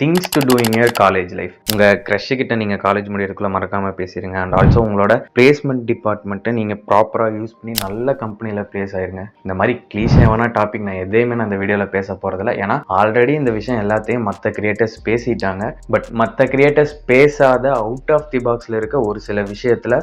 Things to do in your college life. உங்கள் crush கிட்ட நீங்கள் காலேஜ் முடியறதுக்குள்ள மறக்காமல் பேசிடுங்க. அண்ட் ஆல்சோ உங்களோட பிளேஸ்மெண்ட் டிபார்ட்மெண்ட்டை நீங்கள் ப்ராப்பராக யூஸ் பண்ணி நல்ல கம்பெனியில் ப்ளேஸ் ஆயிருங்க. இந்த மாதிரி கிளீஷேவான டாபிக் நான் எதையுமே நான் இந்த வீடியோவில் பேச போகிறதில்ல. ஏன்னா ஆல்ரெடி இந்த விஷயம் எல்லாத்தையும் மற்ற கிரியேட்டர்ஸ் பேசிட்டாங்க. பட் மற்ற கிரியேட்டர்ஸ் பேசாத அவுட் ஆஃப் தி பாக்ஸில் இருக்க ஒரு சில விஷயத்தில்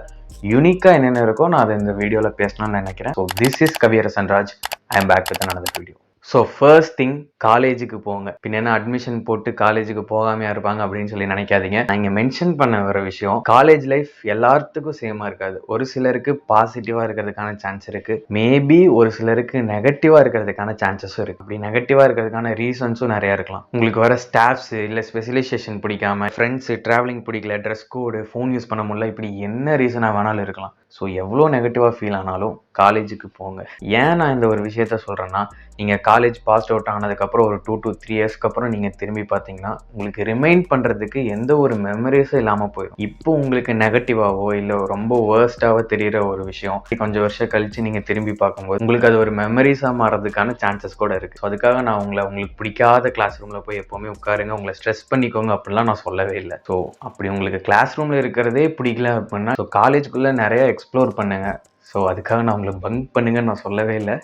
யூனிக்காக என்னென்ன இருக்கோ நான் அதை இந்த வீடியோவில் பேசணும்னு நினைக்கிறேன். So this is Kaviyarasan Raj. I am back with another video. So first thing, காலேஜுக்கு போங்க. பின்ன என்ன அட்மிஷன் போட்டு காலேஜுக்கு போகாமையா இருப்பாங்க அப்படின்னு சொல்லி நினைக்காதீங்க. நான் இங்கே மென்ஷன் பண்ண ஒரு விஷயம், காலேஜ் லைஃப் எல்லாத்துக்கும் சேமா இருக்காது. ஒரு சிலருக்கு பாசிட்டிவாக இருக்கிறதுக்கான சான்ஸ் இருக்கு, மேபி ஒரு சிலருக்கு நெகட்டிவாக இருக்கிறதுக்கான சான்சஸும் இருக்கு. அப்படி நெகட்டிவாக இருக்கிறதுக்கான ரீசன்ஸும் நிறையா இருக்கலாம். உங்களுக்கு வர ஸ்டாஃப்ஸ் இல்லை ஸ்பெஷலைசேஷன் பிடிக்காம, ஃப்ரெண்ட்ஸ் ட்ராவலிங் பிடிக்கல, ட்ரெஸ் கோடு, ஃபோன் யூஸ் பண்ண முடியல, இப்படி என்ன ரீசனாக வேணாலும் இருக்கலாம். ஸோ எவ்வளோ நெகட்டிவாக ஃபீல் ஆனாலும் காலேஜுக்கு போங்க. ஏன் நான் இந்த ஒரு விஷயத்த சொல்கிறேன்னா, நீங்கள் காலேஜ் பாஸ் அவுட் ஆனதுக்கப்புறம் ஒரு 2 to 3 இயர்ஸ்க்கு அப்புறம் நீங்கள் திரும்பி பார்த்தீங்கன்னா உங்களுக்கு ரிமைண்ட் பண்ணுறதுக்கு எந்த ஒரு மெமரிஸும் இல்லாமல் போயிடும். இப்போ உங்களுக்கு நெகட்டிவாவோ இல்லை ரொம்ப வேர்ஸ்டாவோ தெரிகிற ஒரு விஷயம் கொஞ்சம் வருஷம் கழித்து நீங்கள் திரும்பி பார்க்கும்போது உங்களுக்கு அது ஒரு மெமரிஸாக மாறதுக்கான சான்சஸ் கூட இருக்குது. ஸோ அதுக்காக நான் உங்களுக்கு பிடிக்காத கிளாஸ் ரூமில் போய் எப்போவுமே உட்காருங்க, உங்களை ஸ்ட்ரெஸ் பண்ணிக்கோங்க அப்படிலாம் நான் சொல்லவே இல்லை. ஸோ அப்படி உங்களுக்கு கிளாஸ் ரூமில் இருக்கிறதே பிடிக்கல அப்படின்னா ஸோ காலேஜுக்குள்ளே நிறைய எக்ஸ்ப்ளோர் பண்ணுங்க. ஸோ அதுக்காக நான் உங்களை பங்க் பண்ணுங்கன்னு நான் சொல்லவே இல்லை,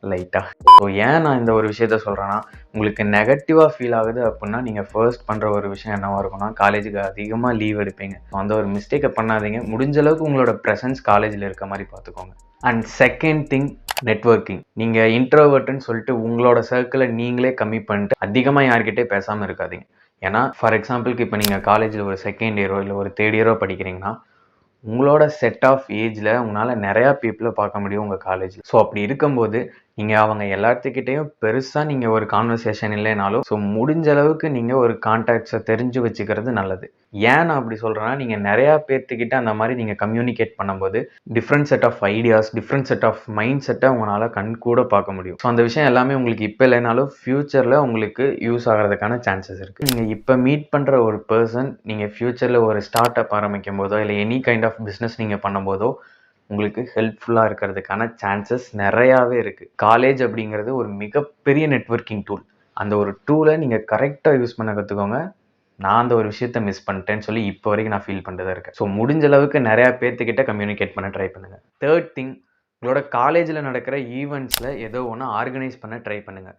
லைட்டாக. ஸோ ஏன் நான் இந்த ஒரு விஷயத்த சொல்கிறேன்னா, உங்களுக்கு நெகட்டிவாக ஃபீல் ஆகுது அப்படின்னா நீங்கள் ஃபர்ஸ்ட் பண்ணுற ஒரு விஷயம் என்னவாக இருக்கும்னா, காலேஜுக்கு அதிகமாக லீவ் எடுப்பீங்க. அந்த ஒரு மிஸ்டேக்கை பண்ணாதீங்க. முடிஞ்ச அளவுக்கு உங்களோட ப்ரெசன்ஸ் காலேஜில் இருக்க மாதிரி பார்த்துக்கோங்க. And second thing, networking. நீங்கள் இன்ட்ரோவர்ட்டுன்னு சொல்லிட்டு உங்களோட சர்க்கிளை நீங்களே கம்மி பண்ணிட்டு அதிகமாக யார்கிட்டே பேசாமல் இருக்காதீங்க. ஏன்னா ஃபார் எக்ஸாம்பிளுக்கு இப்போ நீங்கள் காலேஜில் ஒரு செகண்ட் இயரோ இல்லை ஒரு தேர்ட் இயரோ படிக்கிறீங்கன்னா உங்களோட செட் ஆஃப் ஏஜில் உங்களால் நிறையா பீப்புளை பார்க்க முடியும் உங்கள் காலேஜில். ஸோ அப்படி இருக்கும்போது நீங்கள் அவங்க எல்லாத்துக்கிட்டையும் பெருசாக நீங்கள் ஒரு கான்வர்சேஷன் இல்லைனாலும் ஸோ முடிஞ்ச அளவுக்கு நீங்கள் ஒரு கான்டாக்ட்ஸை தெரிஞ்சு வச்சுக்கிறது நல்லது. ஏன் நான் அப்படி சொல்கிறேன்னா, நீங்கள் நிறையா பேர்த்துக்கிட்ட அந்த மாதிரி நீங்கள் கம்யூனிகேட் பண்ணும்போது different set of ideas, different set of mind செட்டை உங்களால் கண் கூட பார்க்க முடியும். ஸோ அந்த விஷயம் எல்லாமே உங்களுக்கு இப்போ இல்லைனாலும் ஃப்யூச்சரில் உங்களுக்கு யூஸ் ஆகிறதுக்கான சான்சஸ் இருக்குது. நீங்கள் இப்போ மீட் பண்ணுற ஒரு பர்சன் நீங்கள் ஃப்யூச்சரில் ஒரு ஸ்டார்ட் அப் ஆரம்பிக்கும் போதோ இல்லை எனி கைண்ட் ஆஃப் பிஸ்னஸ் நீங்கள் பண்ணும்போதோ உங்களுக்கு ஹெல்ப்ஃபுல்லாக இருக்கிறதுக்கான சான்சஸ் நிறையாவே இருக்குது. காலேஜ் அப்படிங்கிறது ஒரு மிகப்பெரிய நெட்வொர்க்கிங் டூல். அந்த ஒரு டூலை நீங்கள் கரெக்டாக யூஸ் பண்ண கற்றுக்கோங்க. நான் அந்த ஒரு விஷயத்த மிஸ் பண்ணிட்டேன்னு சொல்லி இப்போ வரைக்கும் நான் ஃபீல் பண்ணிட்டு தான் இருக்கேன். ஸோ முடிஞ்ச அளவுக்கு நிறையா பேர்த்துக்கிட்ட கம்யூனிகேட் பண்ண ட்ரை பண்ணுங்கள். தேர்ட் திங், உங்களோட காலேஜில் நடக்கிற ஈவெண்ட்ஸில் ஏதோ ஒன்று ஆர்கனைஸ் பண்ண ட்ரை பண்ணுங்கள்.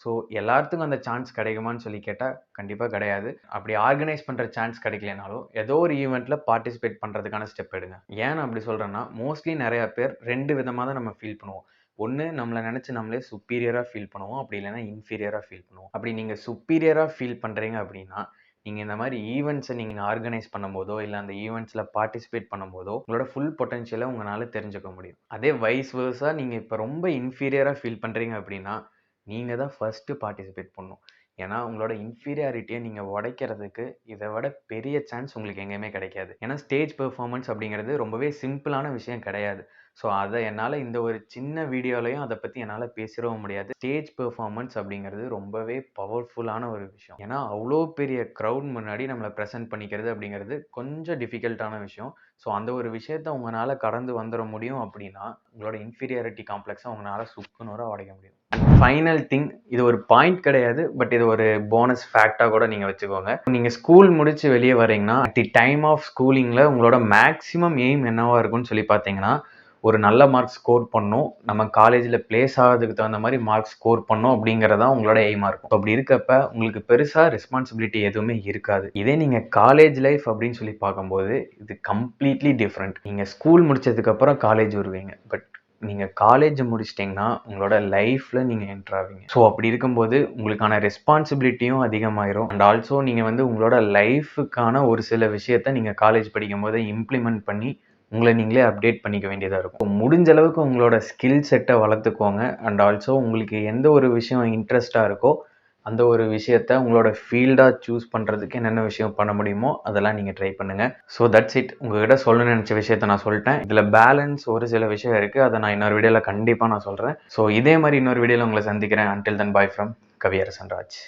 ஸோ எல்லாத்துக்கும் அந்த சான்ஸ் கிடைக்குமான்னு சொல்லி கேட்டால் கண்டிப்பாக கிடையாது. அப்படி ஆர்கனைஸ் பண்ணுற சான்ஸ் கிடைக்கலனாலும் ஏதோ ஒரு ஈவெண்ட்டில் பார்ட்டிசிபேட் பண்ணுறதுக்கான ஸ்டெப் எடுங்க. ஏன் அப்படி சொல்கிறேன்னா, மோஸ்ட்லி நிறையா பேர் 2 விதமாக தான் நம்ம ஃபீல் பண்ணுவோம். ஒன்று, நம்மளை நினச்சி நம்மளே சுப்பீரியராக ஃபீல் பண்ணுவோம், அப்படி இல்லைன்னா இன்ஃபீரியராக ஃபீல் பண்ணுவோம். அப்படி நீங்கள் சுப்பீரியராக ஃபீல் பண்ணுறீங்க அப்படின்னா நீங்கள் இந்த மாதிரி ஈவெண்ட்ஸை நீங்கள் ஆர்கனைஸ் பண்ணும்போதோ இல்லை அந்த ஈவெண்ட்ஸில் பார்ட்டிசிபேட் பண்ணும்போதோ உங்களோட ஃபுல் பொட்டன்ஷியலை உங்களால் தெரிஞ்சுக்க முடியும். அதே வைஸ் வேர்ஸா நீங்கள் இப்போ ரொம்ப இன்ஃபீரியராக ஃபீல் பண்ணுறீங்க அப்படின்னா நீங்கள் தான் ஃபஸ்ட்டு பார்ட்டிசிபேட் பண்ணணும். ஏன்னா உங்களோட இன்ஃபீரியாரிட்டியை நீங்கள் உடைக்கிறதுக்கு இதை விட பெரிய சான்ஸ் உங்களுக்கு எங்கேயுமே கிடைக்காது. ஏன்னா ஸ்டேஜ் பெர்ஃபார்மன்ஸ் அப்படிங்கிறது ரொம்பவே சிம்பிளான விஷயம் கிடையாது. ஸோ அதை என்னால் இந்த ஒரு சின்ன வீடியோலையும் அதை பற்றி என்னால் பேசிடவும் முடியாது. ஸ்டேஜ் பெர்ஃபார்மன்ஸ் அப்படிங்கிறது ரொம்பவே பவர்ஃபுல்லான ஒரு விஷயம். ஏன்னா அவ்வளோ பெரிய க்ரௌட் முன்னாடி நம்மளை ப்ரெசென்ட் பண்ணிக்கிறது அப்படிங்கிறது கொஞ்சம் டிஃபிகல்ட்டான விஷயம். ஸோ அந்த ஒரு விஷயத்த உங்களால் கடந்து வந்துட முடியும் அப்படின்னா உங்களோட இன்ஃபீரியாரிட்டி காம்ப்ளெக்ஸை உங்களால் சுக்குநூறாக உடைக்க முடியும். ஃபைனல் திங், இது ஒரு பாயிண்ட் கிடையாது, பட் இது ஒரு போனஸ் ஃபேக்டாக கூட நீங்கள் வச்சுக்கோங்க. நீங்கள் ஸ்கூல் முடிச்சு வெளியே வரீங்கன்னா அட் தி டைம் ஆஃப் ஸ்கூலிங்கில் உங்களோட மேக்ஸிமம் எய்ம் என்னவா இருக்குன்னு சொல்லி பார்த்தீங்கன்னா, ஒரு நல்ல மார்க் ஸ்கோர் பண்ணணும், நம்ம காலேஜில் பிளேஸ் ஆகிறதுக்கு தகுந்த மாதிரி மார்க் ஸ்கோர் பண்ணணும் அப்படிங்கிறதா உங்களோட எய்மாக இருக்கும். அப்படி இருக்கப்ப உங்களுக்கு பெருசாக ரெஸ்பான்சிபிலிட்டி எதுவுமே இருக்காது. இதே நீங்கள் காலேஜ் லைஃப் அப்படின்னு சொல்லி பார்க்கும்போது இது கம்ப்ளீட்லி டிஃப்ரெண்ட். நீங்கள் ஸ்கூல் முடிச்சதுக்கப்புறம் காலேஜ் வருவீங்க, பட் நீங்கள் காலேஜ் முடிச்சிட்டிங்கன்னா உங்களோட லைஃப்பில் நீங்கள் என்டர் ஆவீங்க. ஸோ அப்படி இருக்கும்போது உங்களுக்கான ரெஸ்பான்சிபிலிட்டியும் அதிகமாயிரும். அண்ட் ஆல்சோ நீங்கள் உங்களோட லைஃபுக்கான ஒரு சில விஷயத்த நீங்கள் காலேஜ் படிக்கும்போது இம்ப்ளிமெண்ட் பண்ணி உங்களை நீங்களே அப்டேட் பண்ணிக்க வேண்டியதாக இருக்கும். முடிஞ்ச அளவுக்கு உங்களோட ஸ்கில் செட்டை வளர்த்துக்கோங்க. அண்ட் ஆல்சோ உங்களுக்கு எந்த ஒரு விஷயம் இன்ட்ரெஸ்டாக இருக்கோ அந்த ஒரு விஷயத்த உங்களோட ஃபீல்டாக சூஸ் பண்ணுறதுக்கு என்னென்ன விஷயம் பண்ண முடியுமோ அதெல்லாம் நீங்கள் ட்ரை பண்ணுங்கள். So that's it. உங்கள்கிட்ட சொல்லணும்னு நினச்ச விஷயத்த நான் சொல்லிட்டேன். இதில் பேலன்ஸ் ஒரு சில விஷயம் இருக்குது, அதை நான் இன்னொரு வீடியோவில் கண்டிப்பாக நான் சொல்கிறேன். ஸோ இதே மாதிரி இன்னொரு வீடியோவில் உங்களை சந்திக்கிறேன். Until then bye from Kaviyarasan Raj.